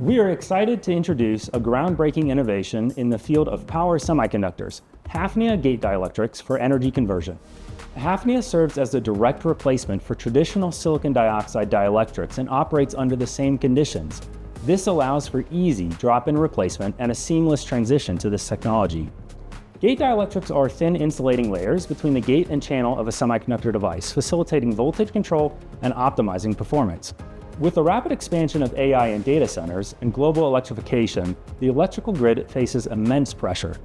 We are excited to introduce a groundbreaking innovation in the field of power semiconductors, Hafnia Gate Dielectrics for energy conversion. Hafnia serves as a direct replacement for traditional silicon dioxide dielectrics and operates under the same conditions. This allows for easy drop-in replacement and a seamless transition to this technology. Gate dielectrics are thin insulating layers between the gate and channel of a semiconductor device, facilitating voltage control and optimizing performance. With the rapid expansion of AI in data centers and global electrification, the electrical grid faces immense pressure.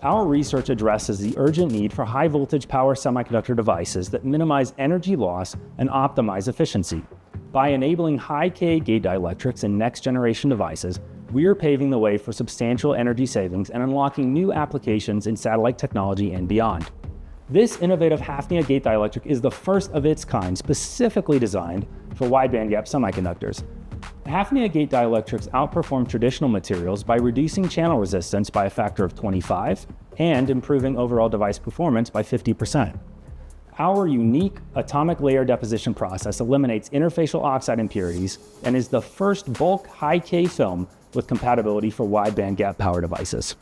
Our research addresses the urgent need for high-voltage power semiconductor devices that minimize energy loss and optimize efficiency. By enabling high-K gate dielectrics in next-generation devices, we are paving the way for substantial energy savings and unlocking new applications in satellite technology and beyond. This innovative Hafnia Gate Dielectric is the first of its kind specifically designed for wide bandgap semiconductors. Hafnia Gate Dielectrics outperform traditional materials by reducing channel resistance by a factor of 25 and improving overall device performance by 50%. Our unique atomic layer deposition process eliminates interfacial oxide impurities and is the first bulk high-K film with compatibility for wide bandgap power devices.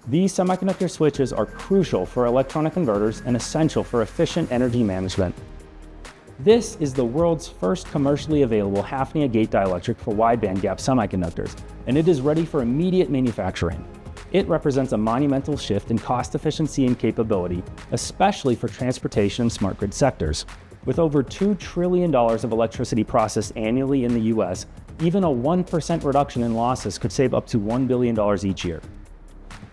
These semiconductor switches are crucial for electronic converters and essential for efficient energy management. This is the world's first commercially available Hafnia Gate Dielectric for wide bandgap semiconductors, and it is ready for immediate manufacturing. It represents a monumental shift in cost efficiency and capability, especially for transportation and smart grid sectors. With over $2 trillion of electricity processed annually in the US, even a 1% reduction in losses could save up to $1 billion each year.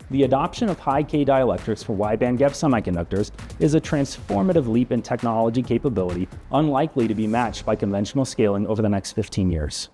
The adoption of high-K dielectrics for wide bandgap semiconductors is a transformative leap in technology capability unlikely to be matched by conventional scaling over the next 15 years.